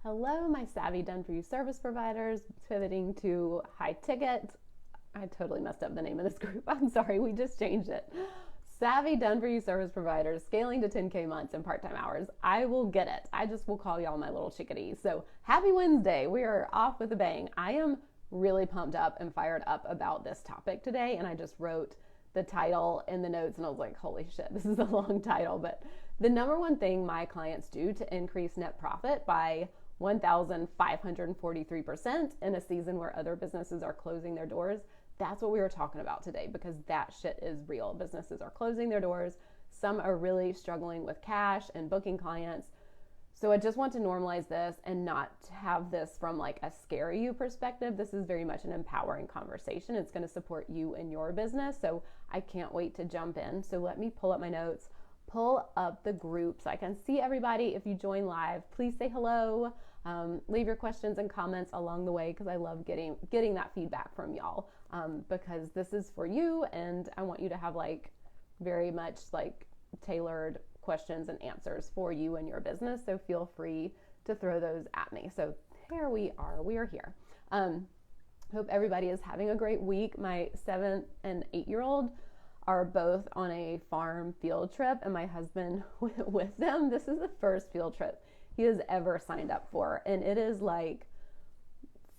Hello, my savvy done-for-you service providers, pivoting to high ticket. I totally messed up the name of this group. I'm sorry, we just changed it. Savvy done-for-you service providers, scaling to 10K months and part-time hours. I will get it. I just will call y'all my little chickadees. So happy Wednesday. We are off with a bang. I am really pumped up and fired up about this topic today, and I just wrote the title in the notes and I was like, holy shit, this is a long title. But the number one thing my clients do to increase net profit by 1,543% in a season where other businesses are closing their doors, that's what we were talking about today, because that shit is real. Businesses are closing their doors. Some are really struggling with cash and booking clients. So I just want to normalize this and not have this from like a scare you perspective. This is very much an empowering conversation. It's going to support you in your business. So I can't wait to jump in. So let me pull up my notes, pull up the group so I can see everybody. If you join live, please say hello. Leave your questions and comments along the way, because I love getting that feedback from y'all, because this is for you and I want you to have like very much like tailored questions and answers for you and your business. So feel free to throw those at me. So here we are here. Hope everybody is having a great week. My 7 and 8-year-old are both on a farm field trip, and my husband with them. This is the first field trip he has ever signed up for, and it is like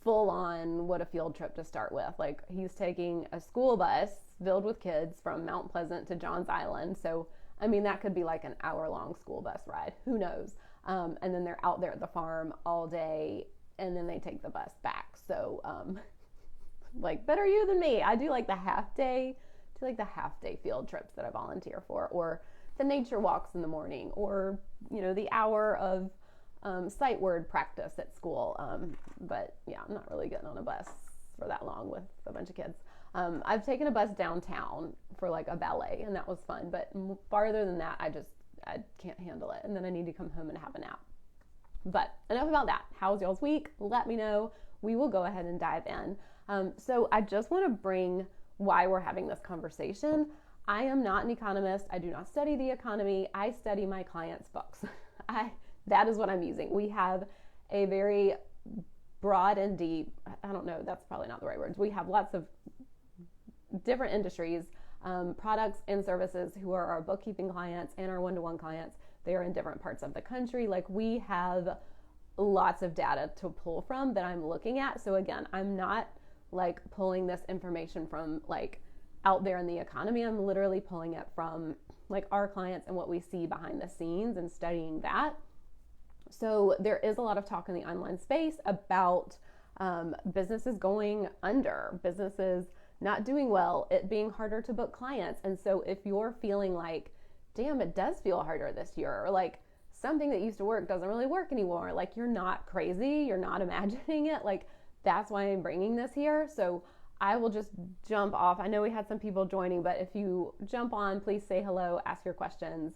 full on what a field trip to start with. Like, he's taking a school bus filled with kids from Mount Pleasant to Johns Island. So I mean, that could be like an hour-long school bus ride. Who knows? And then they're out there at the farm all day, and then they take the bus back. So, like, better you than me. I do like the half-day field trips that I volunteer for, or the nature walks in the morning, or, you know, the hour of sight word practice at school. But yeah, I'm not really getting on a bus for that long with a bunch of kids. I've taken a bus downtown for like a ballet, and that was fun, but farther than that, I can't handle it. And then I need to come home and have a nap. But enough about that. How's y'all's week? Let me know. We will go ahead and dive in. So I just want to bring why we're having this conversation. I am not an economist. I do not study the economy. I study my clients' books. That is what I'm using. We have a very broad and deep, I don't know, that's probably not the right words. We have lots of different industries, products and services who are our bookkeeping clients and our one-to-one clients. They are in different parts of the country. Like, we have lots of data to pull from that I'm looking at. So again, I'm not like pulling this information from like out there in the economy. I'm literally pulling it from like our clients and what we see behind the scenes and studying that. So there is a lot of talk in the online space about businesses going under, businesses not doing well, it being harder to book clients. And so if you're feeling like, damn, it does feel harder this year, or like something that used to work doesn't really work anymore, like, you're not crazy, you're not imagining it, like, that's why I'm bringing this here. So I will just jump off. I know we had some people joining, but if you jump on, please say hello, ask your questions.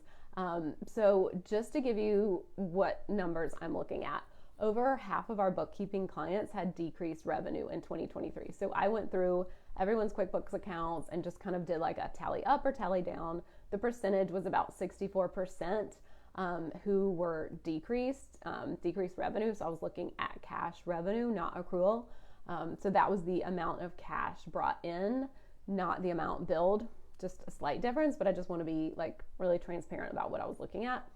So just to give you what numbers I'm looking at, over half of our bookkeeping clients had decreased revenue in 2023. So I went through everyone's QuickBooks accounts and just kind of did like a tally up or tally down. The percentage was about 64% who were decreased revenue. So I was looking at cash revenue, not accrual. So that was the amount of cash brought in, not the amount billed. Just a slight difference, but I just want to be like really transparent about what I was looking at.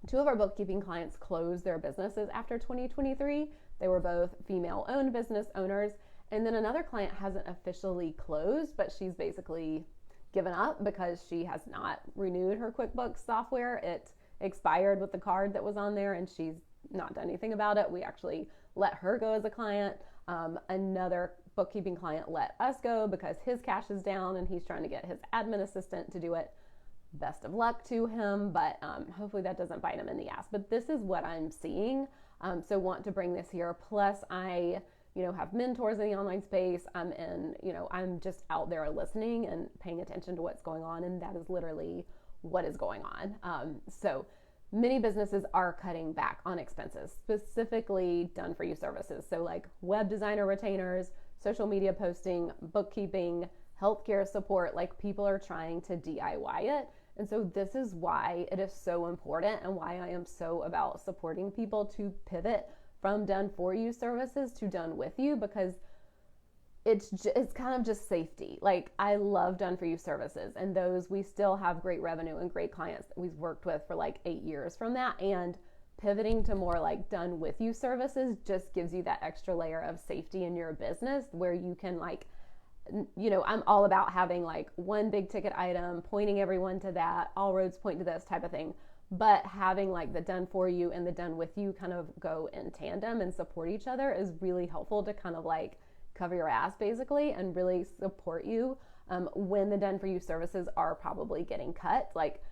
2 of our bookkeeping clients closed their businesses after 2023. They were both female-owned business owners. And then another client hasn't officially closed, but she's basically given up because she has not renewed her QuickBooks software. It expired with the card that was on there, and she's not done anything about it. We actually let her go as a client. Another bookkeeping client let us go because his cash is down and he's trying to get his admin assistant to do it. Best of luck to him, but hopefully that doesn't bite him in the ass. But this is what I'm seeing. So want to bring this here. Plus I, have mentors in the online space. I'm just out there listening and paying attention to what's going on. And that is literally what is going on. So many businesses are cutting back on expenses, specifically done-for-you services. So like web designer retainers, social media posting, bookkeeping, healthcare support, like people are trying to DIY it. And so this is why it is so important and why I am so about supporting people to pivot from done for you services to done with you, because it's kind of just safety. Like, I love done for you services, and those we still have great revenue and great clients that we've worked with for like 8 years from that. And pivoting to more like done with you services just gives you that extra layer of safety in your business, where you can like, you know, I'm all about having like one big ticket item, pointing everyone to that, all roads point to this type of thing. But having like the done for you and the done with you kind of go in tandem and support each other is really helpful to kind of like cover your ass basically and really support you when the done for you services are probably getting cut. Like,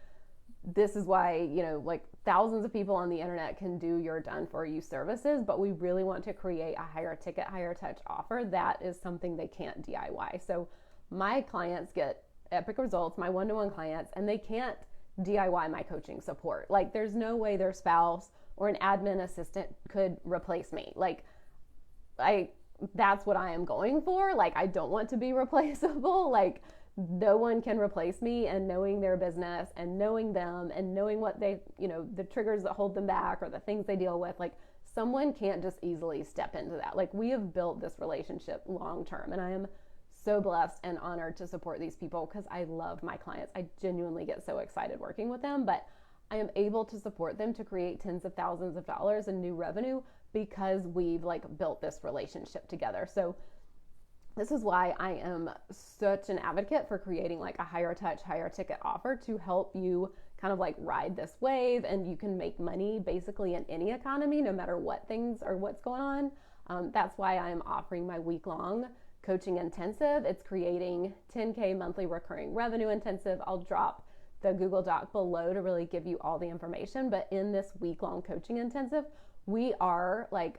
this is why, you know, like thousands of people on the internet can do your done for you services, but we really want to create a higher ticket, higher touch offer that is something they can't DIY. So my clients get epic results, my one-to-one clients, and they can't DIY my coaching support. Like, there's no way their spouse or an admin assistant could replace me. Like, that's what I am going for. Like, I don't want to be replaceable. Like, no one can replace me, and knowing their business and knowing them and knowing what they, you know, the triggers that hold them back or the things they deal with, like, someone can't just easily step into that. Like, we have built this relationship long term, and I am so blessed and honored to support these people because I love my clients. I genuinely get so excited working with them, but I am able to support them to create tens of thousands of dollars in new revenue because we've like built this relationship together. So this is why I am such an advocate for creating like a higher touch, higher ticket offer to help you kind of like ride this wave, and you can make money basically in any economy, no matter what things or what's going on. That's why I'm offering my week-long coaching intensive. It's creating 10K monthly recurring revenue intensive. I'll drop the Google Doc below to really give you all the information. But in this week-long coaching intensive, we are like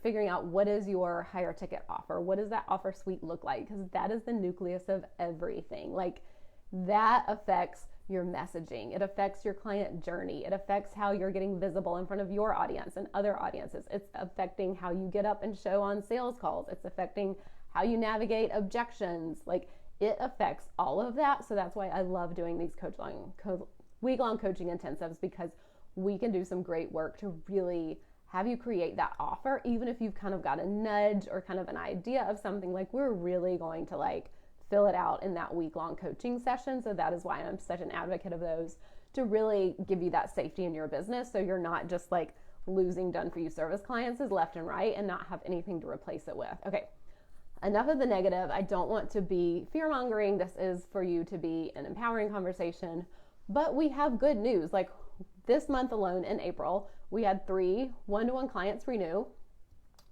figuring out what is your higher ticket offer. What does that offer suite look like? Because that is the nucleus of everything. Like, that affects your messaging. It affects your client journey. It affects how you're getting visible in front of your audience and other audiences. It's affecting how you get up and show on sales calls. It's affecting how you navigate objections. Like, it affects all of that. So that's why I love doing these week-long coaching intensives, because we can do some great work to really have you create that offer. Even if you've kind of got a nudge or kind of an idea of something, like, we're really going to like fill it out in that week-long coaching session. So that is why I'm such an advocate of those, to really give you that safety in your business, so you're not just like losing done for you service clients left and right and not have anything to replace it with. Okay, enough of the negative. I don't want to be fear-mongering. This is for you to be an empowering conversation. But we have good news. Like, this month alone in April, we had 3 one-to-one clients renew.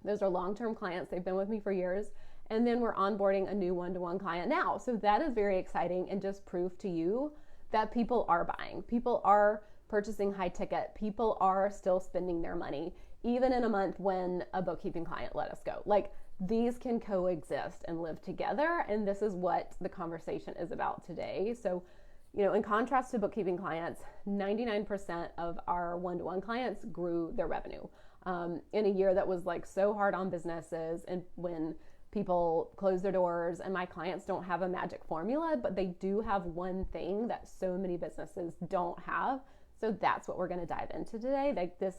Those are long-term clients. They've been with me for years. And then we're onboarding a new one-to-one client now. So that is very exciting, and just proof to you that people are buying. People are purchasing high ticket. People are still spending their money, even in a month when a bookkeeping client let us go. Like, these can coexist and live together. And this is what the conversation is about today. So, you know, in contrast to bookkeeping clients, 99% of our one-to-one clients grew their revenue in a year that was like so hard on businesses, and when people close their doors. And my clients don't have a magic formula, but they do have one thing that so many businesses don't have. So that's what we're going to dive into today. Like, this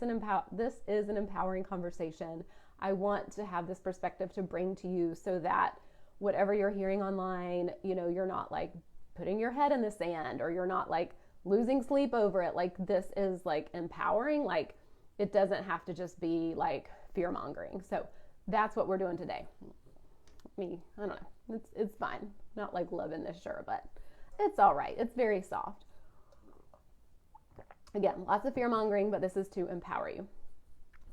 is an empowering conversation. I want to have this perspective to bring to you, so that whatever you're hearing online, you know, you're not like putting your head in the sand, or you're not like losing sleep over it. Like, this is like empowering. Like, it doesn't have to just be like fear mongering. So that's what we're doing today. I don't know. It's fine. Not like loving this shirt, but it's all right. It's very soft. Again, lots of fear mongering, but this is to empower you.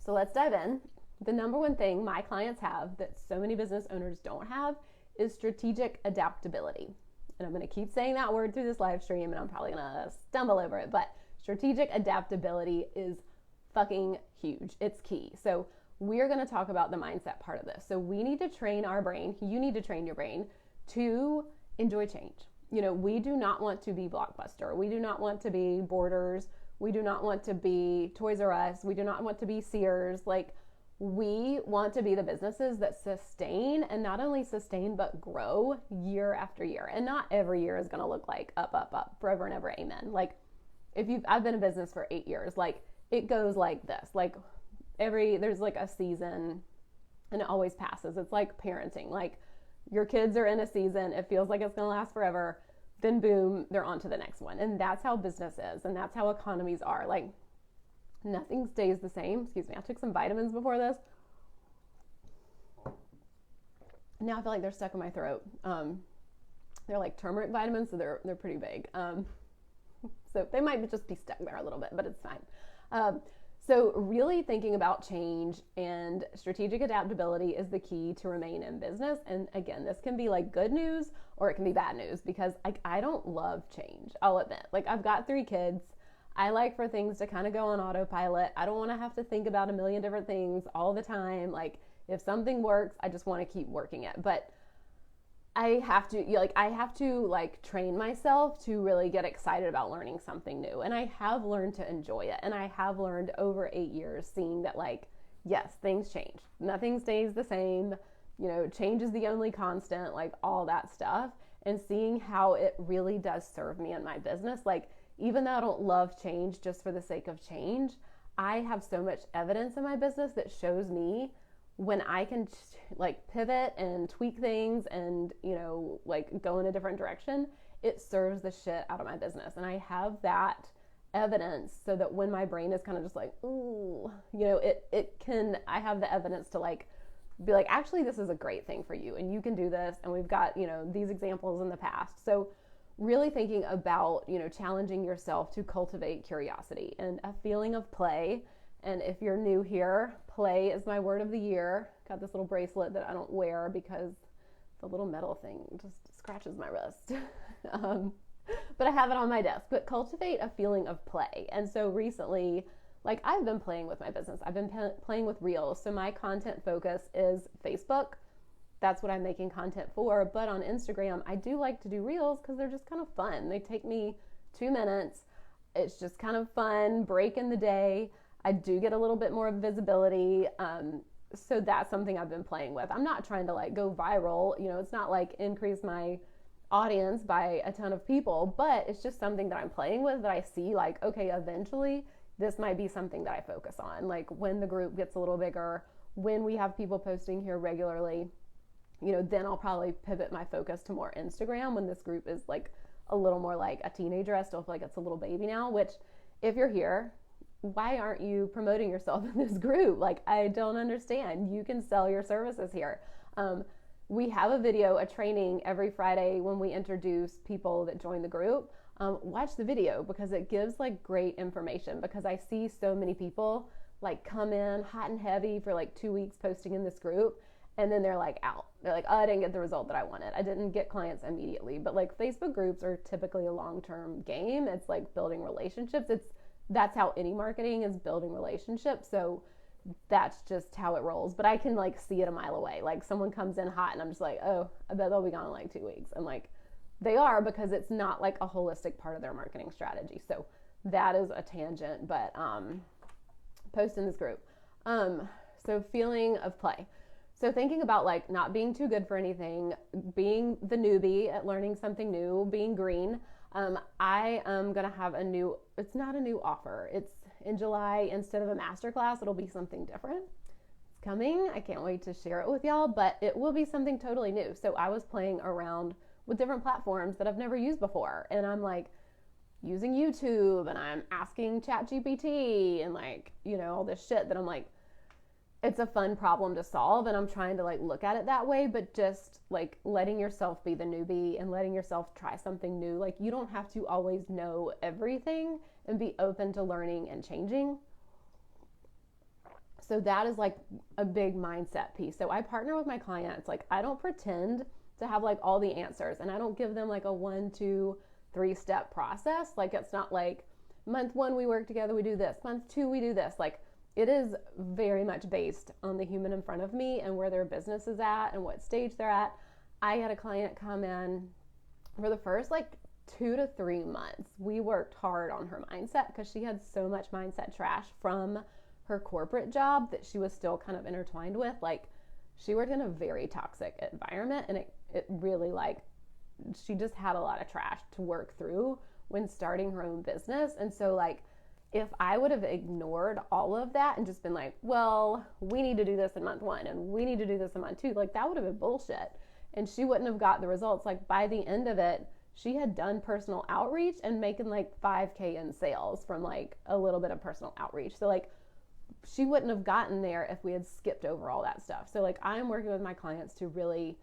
So let's dive in. The number one thing my clients have that so many business owners don't have is strategic adaptability. And I'm going to keep saying that word through this live stream, and I'm probably going to stumble over it, but strategic adaptability is fucking huge. It's key. So we're going to talk about the mindset part of this. So we need to train our brain. You need to train your brain to enjoy change. You know, we do not want to be Blockbuster. We do not want to be Borders. We do not want to be Toys R Us. We do not want to be Sears. Like, we want to be the businesses that sustain, and not only sustain, but grow year after year. And not every year is going to look like up, up, up, forever and ever, amen. Like I've been in business for 8 years, like it goes like this, like there's like a season and it always passes. It's like parenting, like your kids are in a season, it feels like it's going to last forever, then boom, they're on to the next one. And that's how business is, and that's how economies are. Like nothing stays the same. Excuse me, I took some vitamins before this. Now I feel like they're stuck in my throat. They're like turmeric vitamins, so they're pretty big. So they might just be stuck there a little bit, but it's fine. So really thinking about change and strategic adaptability is the key to remain in business. And again, this can be like good news or it can be bad news, because I don't love change, I'll admit. Like I've got 3 kids. I like for things to kind of go on autopilot. I don't want to have to think about a million different things all the time. Like if something works, I just want to keep working it. But I have to train myself to really get excited about learning something new. And I have learned to enjoy it. And I have learned over 8 years seeing that, like, yes, things change. Nothing stays the same. Change is the only constant, like all that stuff. And seeing how it really does serve me in my business. Like, even though I don't love change just for the sake of change, I have so much evidence in my business that shows me when I can like pivot and tweak things and, like go in a different direction, it serves the shit out of my business. And I have that evidence so that when my brain is kind of just like, ooh, I have the evidence to like be like, actually, this is a great thing for you and you can do this. And we've got, these examples in the past. So really thinking about, challenging yourself to cultivate curiosity and a feeling of play. And if you're new here, play is my word of the year. Got this little bracelet that I don't wear because the little metal thing just scratches my wrist. But I have it on my desk. But cultivate a feeling of play. And so recently, like I've been playing with my business. I've been playing with Reels. So my content focus is Facebook. That's what I'm making content for. But on Instagram, I do like to do Reels because they're just kind of fun. They take me 2 minutes. It's just kind of fun, break in the day. I do get a little bit more visibility. So that's something I've been playing with. I'm not trying to like go viral. It's not like increase my audience by a ton of people, but it's just something that I'm playing with that I see like, okay, eventually this might be something that I focus on. Like when the group gets a little bigger, when we have people posting here regularly, then I'll probably pivot my focus to more Instagram when this group is like a little more like a teenager. I still feel like it's a little baby now, which if you're here, why aren't you promoting yourself in this group? Like, I don't understand. You can sell your services here. We have a video, a training every Friday when we introduce people that join the group. Watch the video because it gives like great information, because I see so many people like come in hot and heavy for like 2 weeks posting in this group. And then they're like out. They're like, oh, I didn't get the result that I wanted. I didn't get clients immediately. But like Facebook groups are typically a long-term game. It's like building relationships. That's how any marketing is, building relationships. So that's just how it rolls. But I can like see it a mile away. Like someone comes in hot and I'm just like, oh, I bet they'll be gone in like 2 weeks. And like they are, because it's not like a holistic part of their marketing strategy. So that is a tangent, but post in this group. So feeling of play. So thinking about like not being too good for anything, being the newbie at learning something new, being green. I am going to have it's not a new offer. It's in July. Instead of a masterclass, it'll be something different. It's coming. I can't wait to share it with y'all, but it will be something totally new. So I was playing around with different platforms that I've never used before. And I'm like using YouTube and I'm asking ChatGPT and like, all this shit that I'm like, it's a fun problem to solve, and I'm trying to like look at it that way, but just like letting yourself be the newbie and letting yourself try something new. Like you don't have to always know everything, and be open to learning and changing. So that is like a big mindset piece. So I partner with my clients. Like I don't pretend to have like all the answers, and I don't give them like a 1, 2, 3 step process. Like it's not like month 1 we work together, we do this, month 2 we do this. Like it is very much based on the human in front of me and where their business is at and what stage they're at. I had a client come in for the first like 2 to 3 months. We worked hard on her mindset because she had so much mindset trash from her corporate job that she was still kind of intertwined with, like she worked in a very toxic environment, and it really like, she just had a lot of trash to work through when starting her own business. And so like, if I would have ignored all of that and just been like, well, we need to do this in month 1 and we need to do this in month 2, like that would have been bullshit. And she wouldn't have got the results. Like by the end of it, she had done personal outreach and making like 5K in sales from like a little bit of personal outreach. So like, she wouldn't have gotten there if we had skipped over all that stuff. So like, I'm working with my clients to really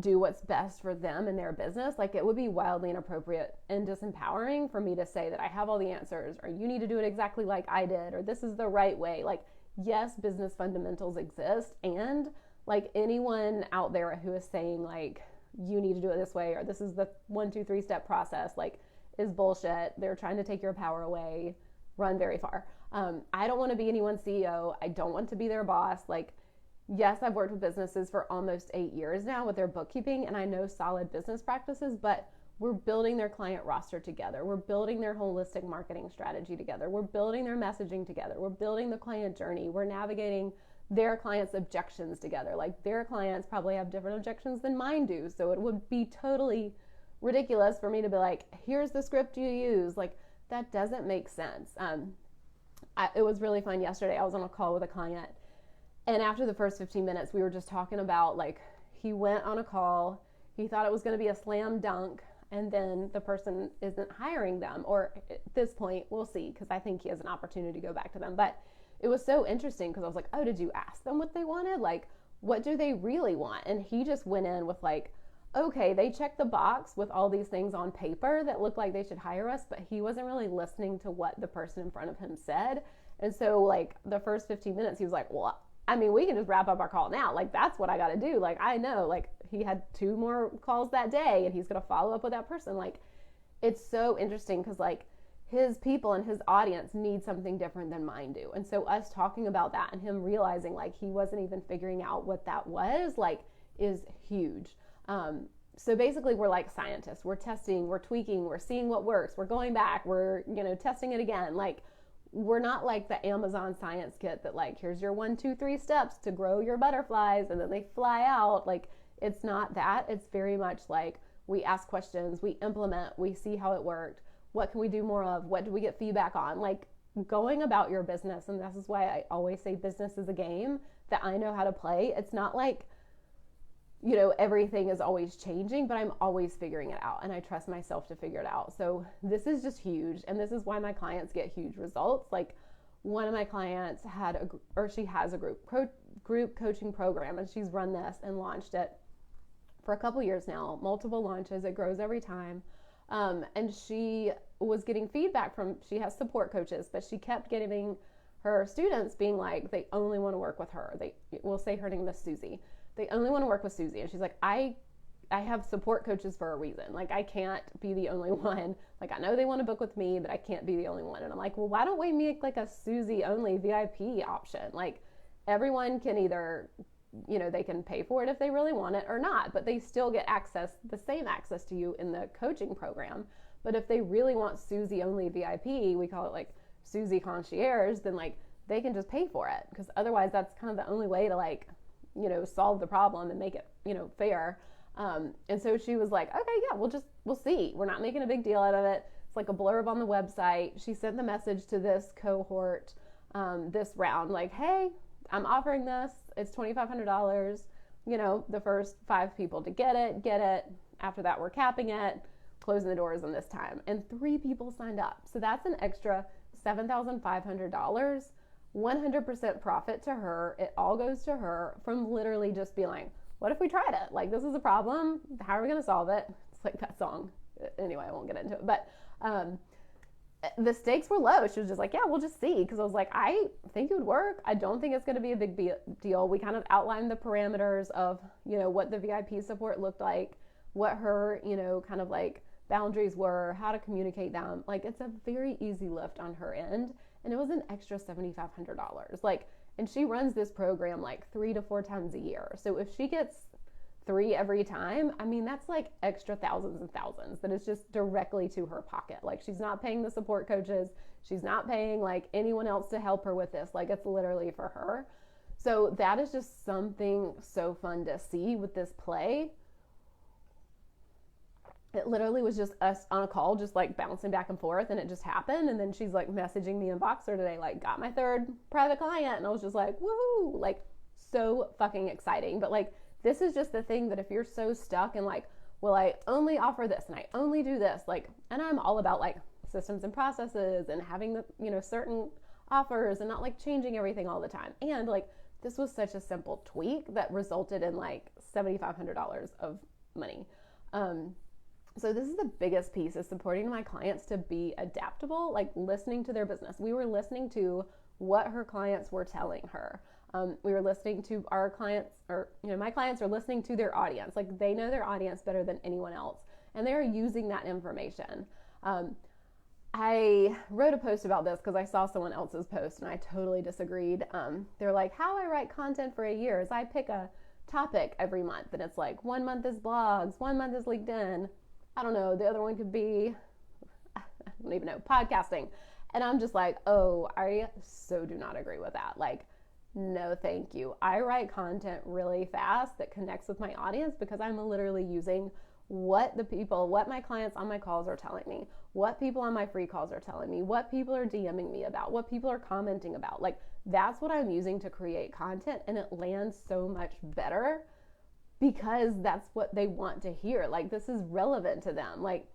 do what's best for them and their business. Like it would be wildly inappropriate and disempowering for me to say that I have all the answers, or you need to do it exactly like I did, or this is the right way. Like, yes, business fundamentals exist, and like anyone out there who is saying like, you need to do it this way, or this is the 1, 2, 3 step process, like is bullshit. They're trying to take your power away, run very far. I don't want to be anyone's CEO. I don't want to be their boss. Like, yes, I've worked with businesses for almost 8 years now with their bookkeeping, and I know solid business practices, but we're building their client roster together. We're building their holistic marketing strategy together. We're building their messaging together. We're building the client journey. We're navigating their clients' objections together. Like their clients probably have different objections than mine do. So it would be totally ridiculous for me to be like, here's the script you use. Like that doesn't make sense. It was really fun yesterday. I was on a call with a client, and after the first 15 minutes, we were just talking about like, he went on a call, he thought it was going to be a slam dunk, and then the person isn't hiring them, or at this point, we'll see, because I think he has an opportunity to go back to them. But it was so interesting because I was like, oh, did you ask them what they wanted? Like, what do they really want? And he just went in with like, okay, they checked the box with all these things on paper that looked like they should hire us, but he wasn't really listening to what the person in front of him said. And so like the first 15 minutes, he was like, well, I mean, we can just wrap up our call now. Like, that's what I got to do. Like, I know, like he had 2 more calls that day and he's going to follow up with that person. Like, it's so interesting because like his people and his audience need something different than mine do. And so us talking about that and him realizing like he wasn't even figuring out what that was, like, is huge. So basically we're like scientists. We're testing, we're tweaking, we're seeing what works. We're going back, we're, testing it again. Like, we're not like the Amazon science kit that like, here's your 1, 2, 3 steps to grow your butterflies and then they fly out. Like, it's not that. It's very much like we ask questions, we implement, we see how it worked. What can we do more of? What do we get feedback on? Like, going about your business. And this is why I always say business is a game that I know how to play. It's not like, everything is always changing, but I'm always figuring it out, and I trust myself to figure it out. So this is just huge, and this is why my clients get huge results. Like, one of my clients she has a group coaching program, and she's run this and launched it for a couple years now, multiple launches. It grows every time. And she was getting feedback she has support coaches, but she kept getting her students being like, they only want to work with her. We'll say her name is Susie. They only want to work with Susie. And she's like, I have support coaches for a reason. Like, I can't be the only one. Like, I know they want to book with me, but I can't be the only one. And I'm like, well, why don't we make like a Susie only VIP option? Like, everyone can either, they can pay for it if they really want it or not, but they still get the same access to you in the coaching program. But if they really want Susie only VIP, we call it like Susie concierge, then like they can just pay for it. Because otherwise that's kind of the only way to like, solve the problem and make it, fair. And so she was like, okay, yeah, we'll see. We're not making a big deal out of it. It's like a blurb on the website. She sent the message to this cohort, this round, like, hey, I'm offering this. It's $2,500. The first 5 people to get it. After that, we're capping it, closing the doors on this time. And 3 people signed up. So that's an extra $7,500. 100% profit to her. It all goes to her from literally just being like, what if we tried it? Like, this is a problem. How are we going to solve it? It's like that song. Anyway, I won't get into it. But the stakes were low. She was just like, yeah, we'll just see. Because I was like, I think it would work. I don't think it's going to be a big deal. We kind of outlined the parameters of, what the VIP support looked like, what her, kind of like boundaries were, how to communicate them. Like, it's a very easy lift on her end. And it was an extra $7,500. Like, and she runs this program like 3 to 4 times a year. So if she gets 3 every time, I mean, that's like extra thousands and thousands that is just directly to her pocket. Like, she's not paying the support coaches. She's not paying like anyone else to help her with this. Like, it's literally for her. So that is just something so fun to see with this play. It literally was just us on a call, just like bouncing back and forth, and it just happened. And then she's like messaging me in Voxer today, like, got my 3rd private client. And I was just like, woohoo, like, so fucking exciting. But like, this is just the thing that if you're so stuck and like, well, I only offer this and I only do this, like, and I'm all about like systems and processes and having the, you know, certain offers and not like changing everything all the time. And like, this was such a simple tweak that resulted in like $7,500 of money. So this is the biggest piece, is supporting my clients to be adaptable, like listening to their business. We were listening to what her clients were telling her. We were listening to our clients, or, you know, my clients are listening to their audience. Like, they know their audience better than anyone else, and they're using that information. I wrote a post about this because I saw someone else's post and I totally disagreed. They're like, how I write content for a year is I pick a topic every month, and it's like 1 month is blogs, 1 month is LinkedIn. I don't know. The other one could be, I don't even know, podcasting. And I'm just like, oh, I so do not agree with that. Like, no, thank you. I write content really fast that connects with my audience because I'm literally using what my clients on my calls are telling me, what people on my free calls are telling me, what people are DMing me about, what people are commenting about. Like, that's what I'm using to create content, and it lands so much better because that's what they want to hear. Like, this is relevant to them. Like,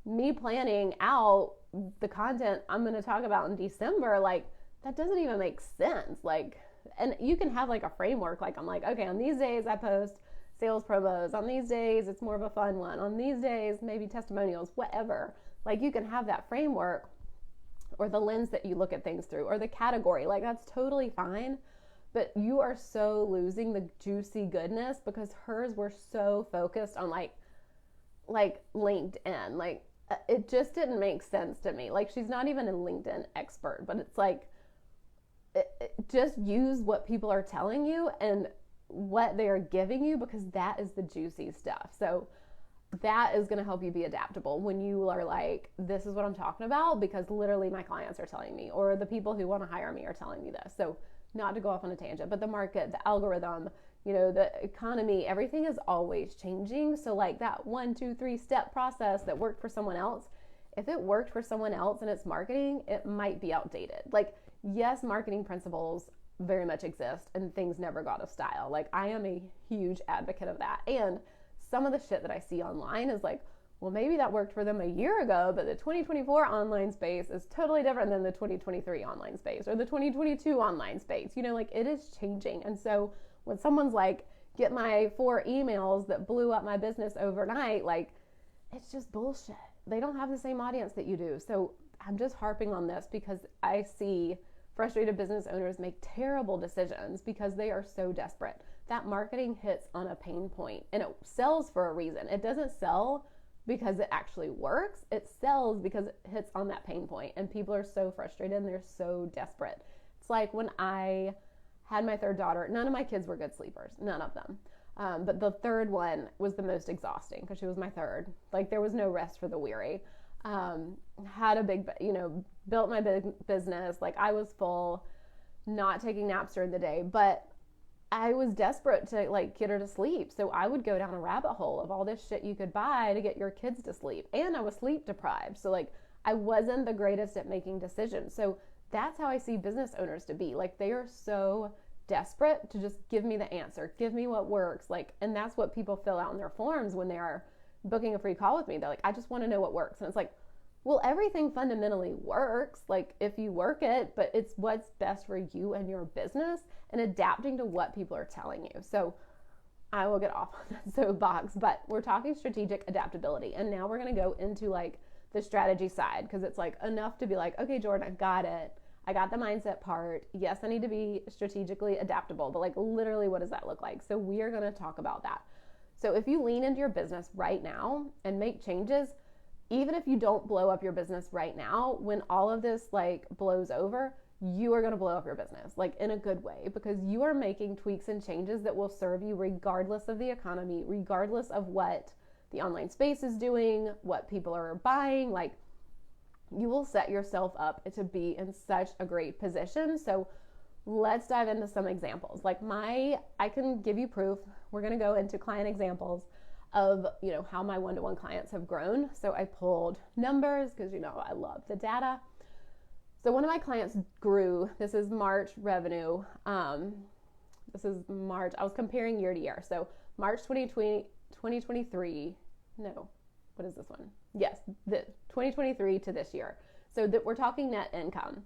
me planning out the content I'm going to talk about in December, like, that doesn't even make sense. Like, and you can have like a framework. Like, I'm like, okay, on these days I post sales promos. On these days, it's more of a fun one. On these days, maybe testimonials, whatever. Like, you can have that framework, or the lens that you look at things through, or the category. Like, that's totally fine. But you are so losing the juicy goodness because hers were so focused on like LinkedIn. Like, it just didn't make sense to me. Like, she's not even a LinkedIn expert, but it's like, just use what people are telling you and what they are giving you, because that is the juicy stuff. So that is going to help you be adaptable when you are like, this is what I'm talking about because literally my clients are telling me, or the people who want to hire me are telling me this. So, not to go off on a tangent, but the market, the algorithm, you know, the economy, everything is always changing. So like, that 1, 2, 3 step process that worked for someone else, if it worked for someone else and it's marketing, it might be outdated. Like, yes, marketing principles very much exist and things never go out of style. Like, I am a huge advocate of that. And some of the shit that I see online is like, well, maybe that worked for them a year ago, but the 2024 online space is totally different than the 2023 online space or the 2022 online space. You know, like, it is changing. And so when someone's like, get my 4 emails that blew up my business overnight, like, it's just bullshit. They don't have the same audience that you do. So I'm just harping on this because I see frustrated business owners make terrible decisions because they are so desperate. That marketing hits on a pain point, and it sells for a reason. It doesn't sell because it actually works. It sells because it hits on that pain point, and people are so frustrated and they're so desperate. It's like when I had my 3rd daughter, none of my kids were good sleepers, none of them. But the 3rd one was the most exhausting because she was my 3rd. Like, there was no rest for the weary. Had a big, you know, built my big business. Like, I was full, not taking naps during the day, but I was desperate to like get her to sleep. So I would go down a rabbit hole of all this shit you could buy to get your kids to sleep. And I was sleep deprived. So like, I wasn't the greatest at making decisions. So that's how I see business owners to be. Like, they are so desperate to just give me the answer, give me what works. Like, and that's what people fill out in their forms when they are booking a free call with me. They're like, I just want to know what works. And it's like, well, everything fundamentally works, like, if you work it, but it's what's best for you and your business and adapting to what people are telling you. So I will get off on that soapbox, but we're talking strategic adaptability. And now we're going to go into like the strategy side, because it's like enough to be like, okay, Jordan, I got it. I got the mindset part. Yes, I need to be strategically adaptable, but like, literally, what does that look like? So we are going to talk about that. So if you lean into your business right now and make changes, even if you don't blow up your business right now, when all of this like blows over, you are going to blow up your business, like in a good way, because you are making tweaks and changes that will serve you regardless of the economy, regardless of what the online space is doing, what people are buying. Like, you will set yourself up to be in such a great position. So let's dive into some examples. Like I can give you proof. We're going to go into client examples of, how my one-to-one clients have grown. So I pulled numbers because, I love the data. So one of my clients grew. This is March revenue. This is March. I was comparing year to year. So March 2023. No, what is this one? Yes, the 2023 to this year. So that we're talking net income.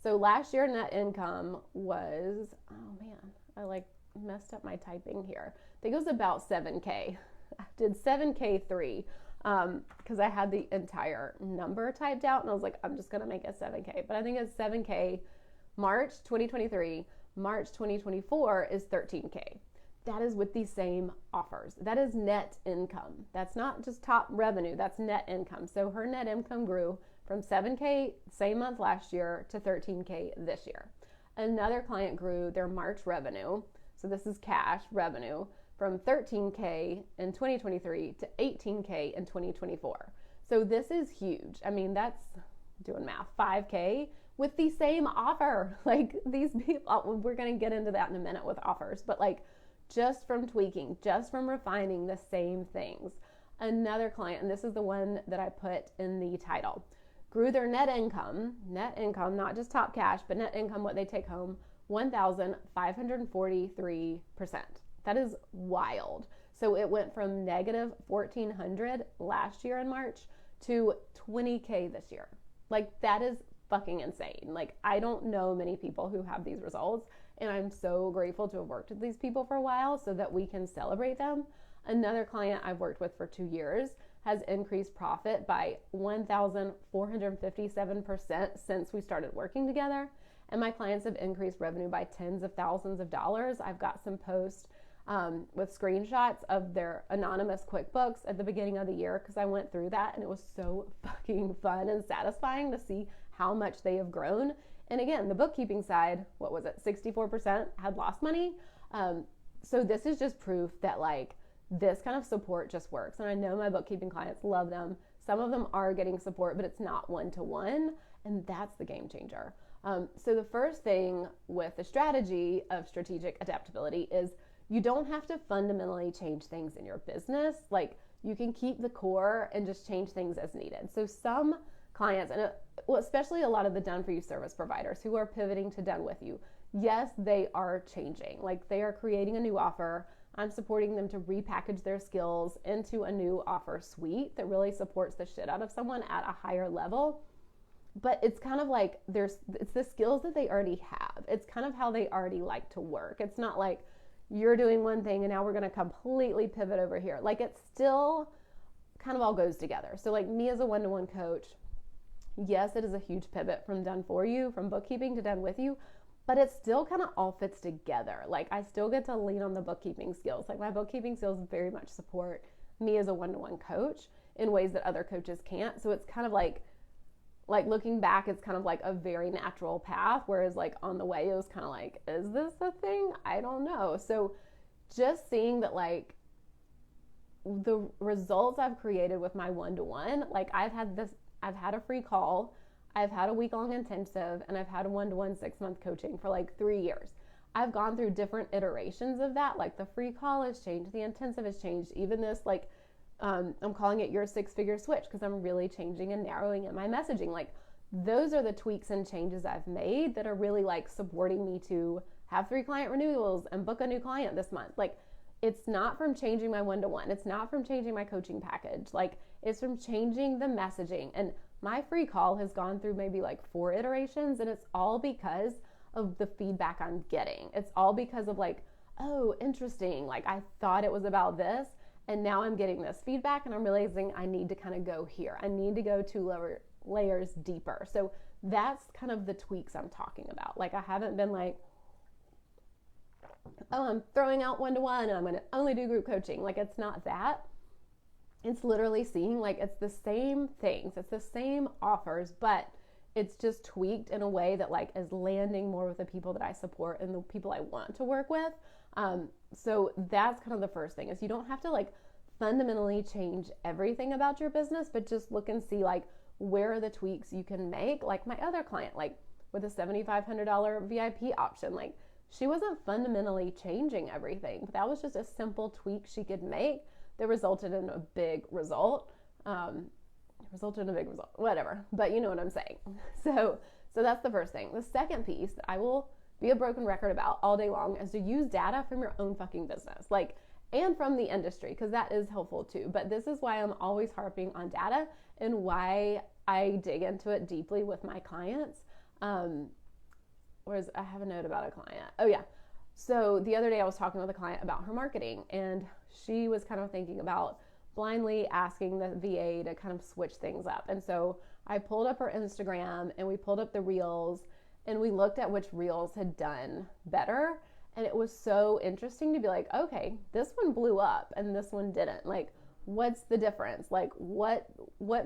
So last year net income was, oh man, I messed up my typing here. I think it was about 7K. I did 7K3 because I had the entire number typed out and I was like, I'm just going to make it 7K. But I think it's 7K March 2023, March 2024 is 13K. That is with the same offers. That is net income. That's not just top revenue. That's net income. So her net income grew from 7K same month last year to 13K this year. Another client grew their March revenue. So this is cash revenue from 13K in 2023 to 18K in 2024. So this is huge. I mean, that's doing math, 5K with the same offer. Like these people, we're going to get into that in a minute with offers, but like just from tweaking, just from refining the same things. Another client, and this is the one that I put in the title, grew their net income, not just top cash, but net income, what they take home, 1,543%. That is wild. So it went from negative 1,400 last year in March to 20K this year. Like that is fucking insane. Like I don't know many people who have these results, and I'm so grateful to have worked with these people for a while so that we can celebrate them. Another client I've worked with for 2 years has increased profit by 1,457% since we started working together. And my clients have increased revenue by tens of thousands of dollars. I've got some posts with screenshots of their anonymous QuickBooks at the beginning of the year because I went through that and it was so fucking fun and satisfying to see how much they have grown. And again, the bookkeeping side, what was it? 64% had lost money. So this is just proof that like this kind of support just works. And I know my bookkeeping clients love them. Some of them are getting support, but it's not one-to-one. And that's the game changer. So the first thing with the strategy of strategic adaptability is you don't have to fundamentally change things in your business. Like you can keep the core and just change things as needed. So some clients, and especially a lot of the done for you service providers who are pivoting to done with you, yes, they are changing. Like they are creating a new offer. I'm supporting them to repackage their skills into a new offer suite that really supports the shit out of someone at a higher level. But it's kind of like it's the skills that they already have. It's kind of how they already like to work. It's not like you're doing one thing and now we're going to completely pivot over here. Like it still kind of all goes together. So like me as a one-to-one coach, yes, it is a huge pivot from done for you, from bookkeeping to done with you, but it still kind of all fits together. Like I still get to lean on the bookkeeping skills. Like my bookkeeping skills very much support me as a one-to-one coach in ways that other coaches can't. So it's kind of like looking back, it's kind of like a very natural path. Whereas like on the way, it was kind of like, is this a thing? I don't know. So just seeing that like the results I've created with my one-to-one, like I've had a free call, I've had a week-long intensive, and I've had a one-to-one 6-month coaching for like 3 years. I've gone through different iterations of that. Like the free call has changed, the intensive has changed, even this like, I'm calling it your 6-figure switch because I'm really changing and narrowing in my messaging. Like those are the tweaks and changes I've made that are really like supporting me to have 3 client renewals and book a new client this month. Like it's not from changing my one-to-one. It's not from changing my coaching package. Like it's from changing the messaging. And my free call has gone through maybe like 4 iterations, and it's all because of the feedback I'm getting. It's all because of like, oh, interesting. Like I thought it was about this, and now I'm getting this feedback and I'm realizing I need to kind of go here. I need to go 2 layers deeper. So that's kind of the tweaks I'm talking about. Like I haven't been like, oh, I'm throwing out one-to-one and I'm going to only do group coaching. Like it's not that. It's literally seeing like it's the same things. It's the same offers, but it's just tweaked in a way that like is landing more with the people that I support and the people I want to work with. So that's kind of the first thing, is you don't have to like fundamentally change everything about your business, but just look and see like where are the tweaks you can make. Like my other client, like with a $7,500 VIP option, like she wasn't fundamentally changing everything, but that was just a simple tweak she could make that resulted in a big result. Whatever, but you know what I'm saying. So that's the first thing. The second piece that I will be a broken record about all day long is to use data from your own fucking business, like, and from the industry, because that is helpful too. But this is why I'm always harping on data and why I dig into it deeply with my clients. I have a note about a client. Oh yeah. So the other day I was talking with a client about her marketing, and she was kind of thinking about blindly asking the VA to kind of switch things up. And so I pulled up her Instagram and we pulled up the reels and we looked at which reels had done better. And it was so interesting to be like, okay, this one blew up and this one didn't. Like, what's the difference? Like, what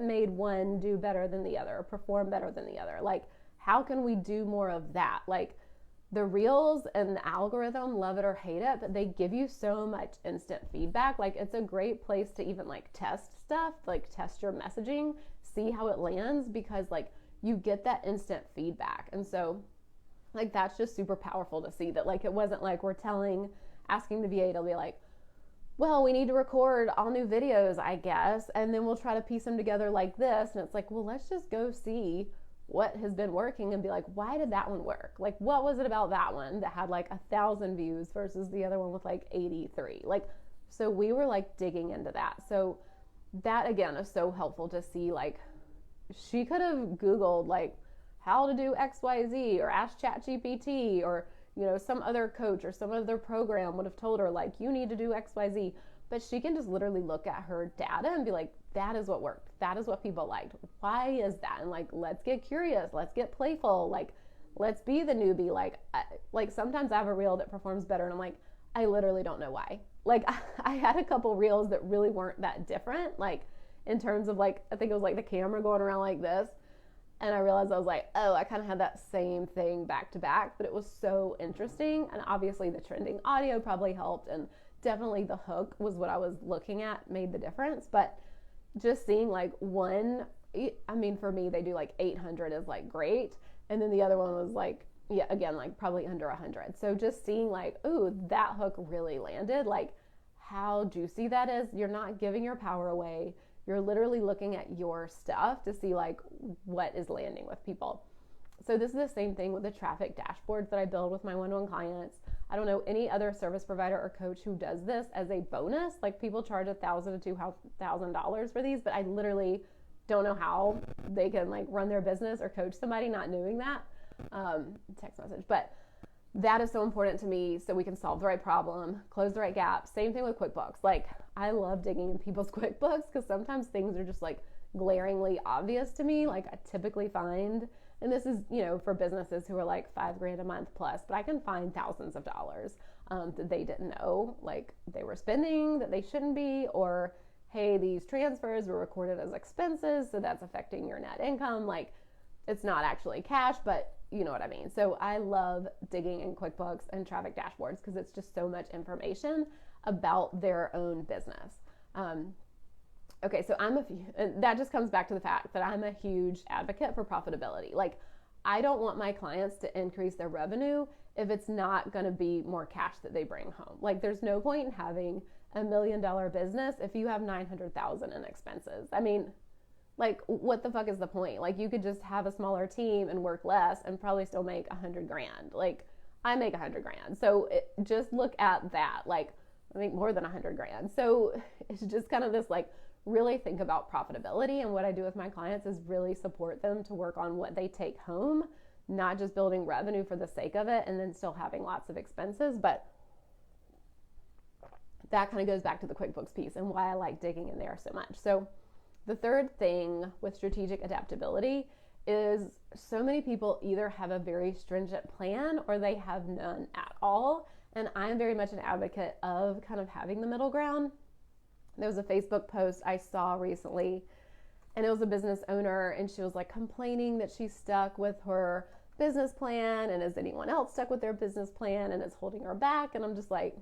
made one do better than the other, or perform better than the other? Like, how can we do more of that? Like, the reels and the algorithm, love it or hate it, but they give you so much instant feedback. Like, it's a great place to even like test stuff, like test your messaging, see how it lands, because like you get that instant feedback. And so like that's just super powerful to see that like it wasn't like we're asking the VA to be like, well, we need to record all new videos, I guess, and then we'll try to piece them together like this. And it's like, well, let's just go see what has been working and be like, why did that one work? Like, what was it about that one that had like 1,000 views versus the other one with like 83? Like, so we were like digging into that. So that again is so helpful to see. Like, she could have Googled like how to do XYZ, or asked ChatGPT, or, you know, some other coach or some other program would have told her like, you need to do XYZ. But she can just literally look at her data and be like, that is what worked. That is what people liked. Why is that? And like, let's get curious. Let's get playful. Like, let's be the newbie. Like sometimes I have a reel that performs better and I'm like, I literally don't know why. Like I had a couple reels that really weren't that different. Like in terms of like, I think it was like the camera going around like this. And I realized I was like, oh, I kind of had that same thing back to back, but it was so interesting. And obviously the trending audio probably helped, and definitely the hook was what I was looking at, made the difference. But just seeing like one, I mean, for me, they do like 800 is like great. And then the other one was like, yeah, again, like probably under 100. So just seeing like, ooh, that hook really landed, like how juicy that is. You're not giving your power away. You're literally looking at your stuff to see like what is landing with people. So this is the same thing with the traffic dashboards that I build with my one-on-one clients. I don't know any other service provider or coach who does this as a bonus. Like people charge $1,000 to $2,000 for these, but I literally don't know how they can like run their business or coach somebody not doing that. Text message, but that is so important to me, so we can solve the right problem, close the right gap. Same thing with QuickBooks. Like I love digging in people's QuickBooks because sometimes things are just like glaringly obvious to me. Like I typically find, and this is, you know, for businesses who are like $5,000 a month plus, but I can find thousands of dollars that they didn't know, like they were spending that they shouldn't be, or hey, these transfers were recorded as expenses, so that's affecting your net income. Like it's not actually cash, but you know what I mean. So I love digging in QuickBooks and traffic dashboards because it's just so much information about their own business. Okay, so that just comes back to the fact that I'm a huge advocate for profitability. Like I don't want my clients to increase their revenue if it's not going to be more cash that they bring home. Like there's no point in having $1 million business if you have 900,000 in expenses. I mean, like what the fuck is the point? Like you could just have a smaller team and work less and probably still make $100,000. Like I make $100,000. So just look at that. Like I make more than $100,000. So it's just kind of this like really think about profitability. And what I do with my clients is really support them to work on what they take home, not just building revenue for the sake of it and then still having lots of expenses. But that kind of goes back to the QuickBooks piece and why I like digging in there so much. So the third thing with strategic adaptability is so many people either have a very stringent plan or they have none at all. And I'm very much an advocate of kind of having the middle ground. There was a Facebook post I saw recently And it was a business owner, and she was like complaining that she's stuck with her business plan, and is anyone else stuck with their business plan, and it's holding her back. And I'm just like,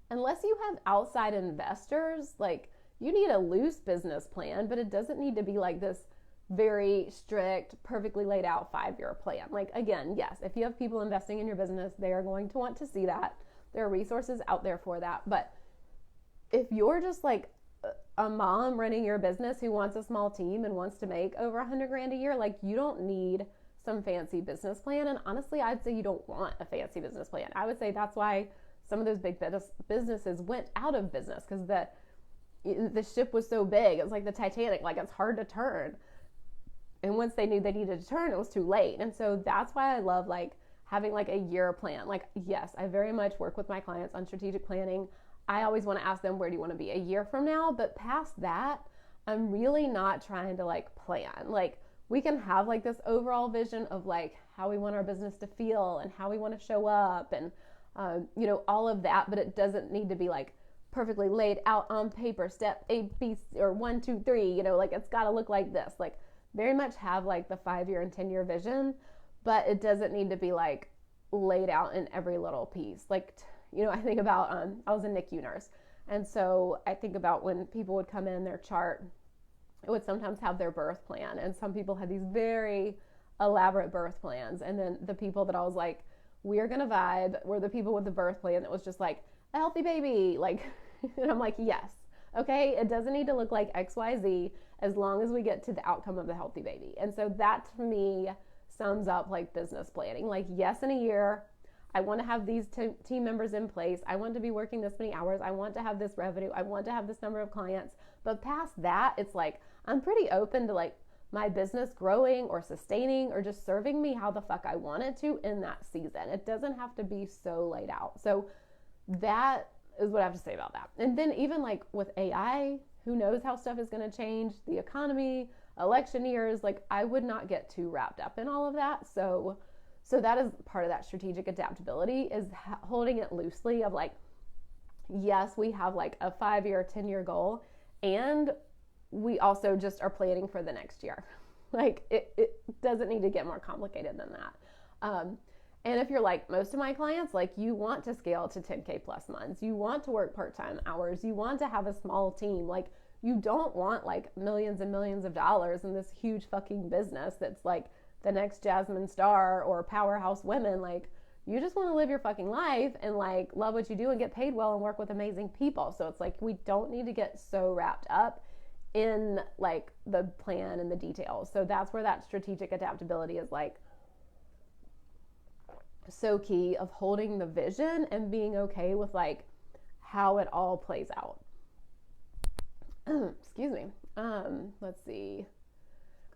unless you have outside investors, like, you need a loose business plan, but it doesn't need to be like this very strict, perfectly laid out 5-year plan. Like, again, yes, if you have people investing in your business, they are going to want to see that. There are resources out there for that. But if you're just like a mom running your business who wants a small team and wants to make over $100,000 a year, like, you don't need some fancy business plan. And honestly, I'd say you don't want a fancy business plan. I would say that's why some of those big businesses went out of business, because the ship was so big. It was like the Titanic, like, it's hard to turn. And once they knew they needed to turn, it was too late. And so that's why I love like having like a year plan. Like, yes, I very much work with my clients on strategic planning. I always want to ask them, where do you want to be a year from now? But past that, I'm really not trying to like plan. Like, we can have like this overall vision of like how we want our business to feel and how we want to show up and, all of that, but it doesn't need to be like perfectly laid out on paper, step A, B, or 1, 2, 3, like it's got to look like this. Like, very much have like the 5-year and 10-year vision, but it doesn't need to be like laid out in every little piece. Like, I think about, I was a NICU nurse. And so I think about when people would come in, their chart, it would sometimes have their birth plan. And some people had these very elaborate birth plans. And then the people that I was like, we're going to vibe, were the people with the birth plan that was just like a healthy baby. Like, and I'm like, yes. Okay. It doesn't need to look like XYZ as long as we get to the outcome of the healthy baby. And so that to me sums up like business planning. Like, yes, in a year, I want to have these team members in place. I want to be working this many hours. I want to have this revenue. I want to have this number of clients. But past that, it's like, I'm pretty open to like my business growing or sustaining or just serving me how the fuck I want it to in that season. It doesn't have to be so laid out. So that is what I have to say about that. And then even like with AI, who knows how stuff is going to change, the economy, election years, like I would not get too wrapped up in all of that. So that is part of that strategic adaptability, is holding it loosely of like, yes, we have like a 5-year, 10-year goal, and we also just are planning for the next year. Like it doesn't need to get more complicated than that. And if you're like most of my clients, like you want to scale to 10K plus months, you want to work part-time hours, you want to have a small team, like you don't want like millions and millions of dollars in this huge fucking business that's like the next Jasmine Star or Powerhouse Women. Like, you just want to live your fucking life and like love what you do and get paid well and work with amazing people. So it's like, we don't need to get so wrapped up in like the plan and the details. So that's where that strategic adaptability is like so key, of holding the vision and being okay with like how it all plays out. Excuse me. Let's see.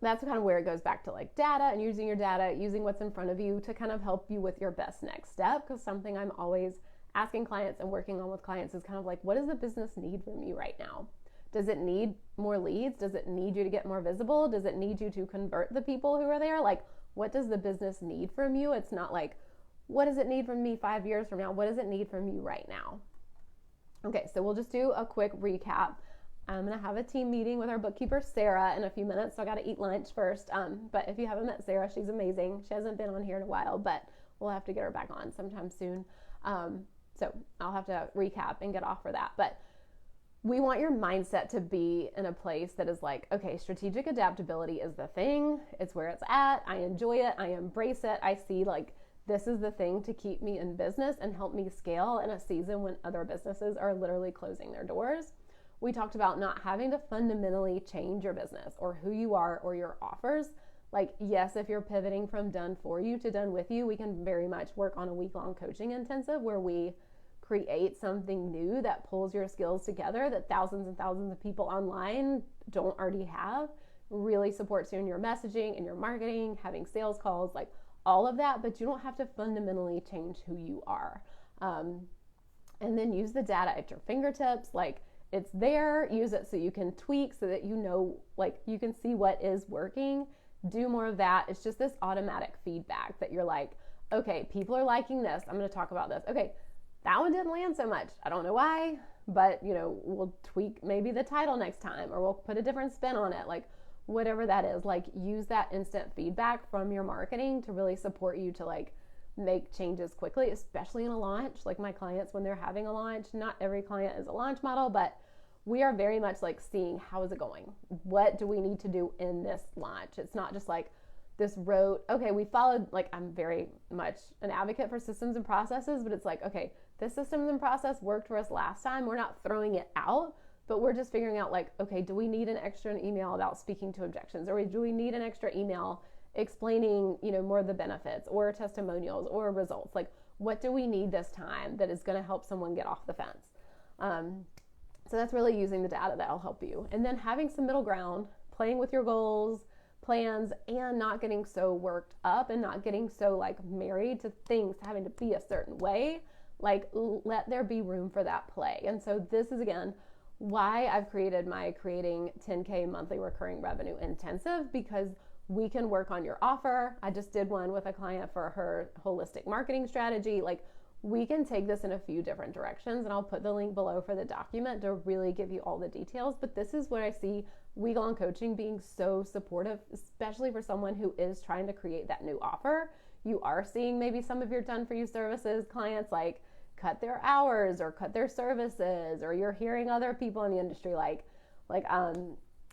That's kind of where it goes back to like data and using your data, using what's in front of you to kind of help you with your best next step. Because something I'm always asking clients and working on with clients is kind of like, what does the business need from you right now? Does it need more leads? Does it need you to get more visible? Does it need you to convert the people who are there? Like, what does the business need from you? It's not like, what does it need from me 5 years from now? What does it need from you right now? Okay, so we'll just do a quick recap. I'm going to have a team meeting with our bookkeeper, Sarah, in a few minutes. So I got to eat lunch first. But if you haven't met Sarah, she's amazing. She hasn't been on here in a while, but we'll have to get her back on sometime soon. So I'll have to recap and get off for that. But we want your mindset to be in a place that is like, okay, strategic adaptability is the thing. It's where it's at. I enjoy it. I embrace it. I see like, this is the thing to keep me in business and help me scale in a season when other businesses are literally closing their doors. We talked about not having to fundamentally change your business or who you are or your offers. Like, yes, if you're pivoting from done for you to done with you, we can very much work on a week-long coaching intensive where we create something new that pulls your skills together that thousands and thousands of people online don't already have, really supports you in your messaging and your marketing, having sales calls, like all of that, but you don't have to fundamentally change who you are. And then use the data at your fingertips. Like, it's there, use it so you can tweak so that you know, like you can see what is working. Do more of that. It's just this automatic feedback that you're like, okay, people are liking this. I'm going to talk about this. Okay, that one didn't land so much. I don't know why, but we'll tweak maybe the title next time, or we'll put a different spin on it. Like, whatever that is, like use that instant feedback from your marketing to really support you to like make changes quickly, especially in a launch. Like my clients, when they're having a launch, not every client is a launch model, but we are very much like seeing how is it going? What do we need to do in this launch? It's not just like this rote, okay, we followed, like I'm very much an advocate for systems and processes, but it's like, okay, this systems and process worked for us last time. We're not throwing it out, but we're just figuring out like, okay, do we need an extra email about speaking to objections? Or do we need an extra email explaining, more of the benefits or testimonials or results? Like, what do we need this time that is going to help someone get off the fence? So that's really using the data that'll help you. And then having some middle ground, playing with your goals, plans, and not getting so worked up and not getting so like married to things having to be a certain way. Like, let there be room for that play. And so this is, again, why I've created my Creating 10K Monthly Recurring Revenue Intensive, because we can work on your offer. I just did one with a client for her holistic marketing strategy. Like, we can take this in a few different directions, and I'll put the link below for the document to really give you all the details. But this is where I see week-long coaching being so supportive, especially for someone who is trying to create that new offer. You are seeing maybe some of your done-for-you services clients like cut their hours or cut their services, or you're hearing other people in the industry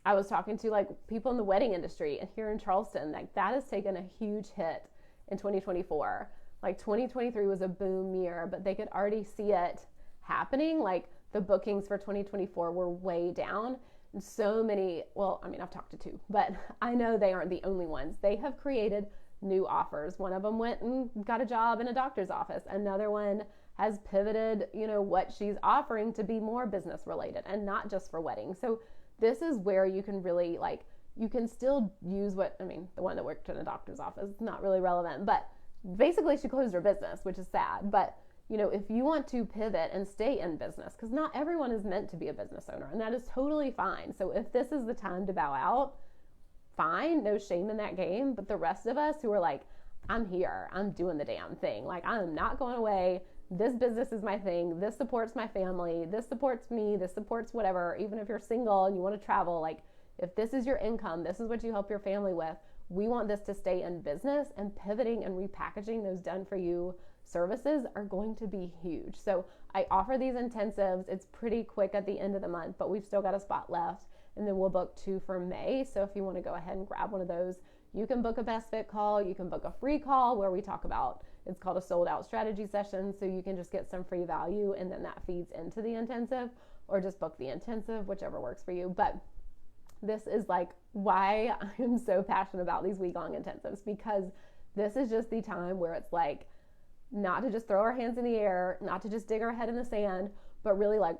I was talking to like people in the wedding industry and here in Charleston, like that has taken a huge hit in 2024. Like 2023 was a boom year, but they could already see it happening. Like the bookings for 2024 were way down. And so many, I've talked to two, but I know they aren't the only ones. They have created new offers. One of them went and got a job in a doctor's office. Another one has pivoted, what she's offering to be more business related and not just for weddings. So this is where you can really you can still use the one that worked in a doctor's office, not really relevant, but basically she closed her business, which is sad. But, if you want to pivot and stay in business, because not everyone is meant to be a business owner, and that is totally fine. So if this is the time to bow out, fine, no shame in that game. But the rest of us who are like, I'm here, I'm doing the damn thing. Like, I'm not going away. This business is my thing. This supports my family. This supports me. This supports whatever. Even if you're single and you want to travel, like if this is your income, this is what you help your family with. We want this to stay in business, and pivoting and repackaging those done for you services are going to be huge. So I offer these intensives. It's pretty quick at the end of the month, but we've still got a spot left, and then we'll book 2 for May. So if you want to go ahead and grab one of those, you can book a best fit call. You can book a free call where we talk about, it's called a sold out strategy session. So you can just get some free value, and then that feeds into the intensive, or just book the intensive, whichever works for you. But this is like why I'm so passionate about these week-long intensives, because this is just the time where it's like not to just throw our hands in the air, not to just dig our head in the sand, but really like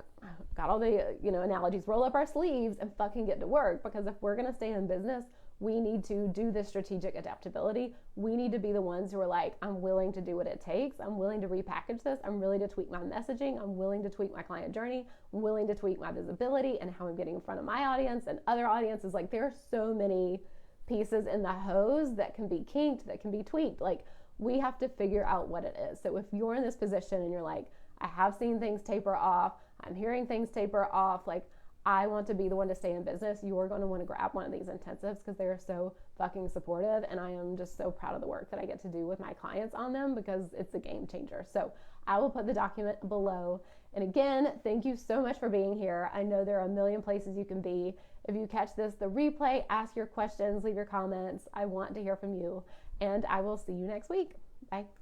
got all the analogies, roll up our sleeves and fucking get to work. Because if we're going to stay in business, we need to do this strategic adaptability. We need to be the ones who are like, I'm willing to do what it takes. I'm willing to repackage this. I'm willing to tweak my messaging. I'm willing to tweak my client journey. I'm willing to tweak my visibility and how I'm getting in front of my audience and other audiences. Like, there are so many pieces in the hose that can be kinked, that can be tweaked. Like, we have to figure out what it is. So if you're in this position and you're like, I have seen things taper off, I'm hearing things taper off, like, I want to be the one to stay in business, you're going to want to grab one of these intensives, because they are so fucking supportive. And I am just so proud of the work that I get to do with my clients on them, because it's a game changer. So I will put the document below. And again, thank you so much for being here. I know there are a million places you can be. If you catch this, the replay, ask your questions, leave your comments. I want to hear from you, and I will see you next week. Bye.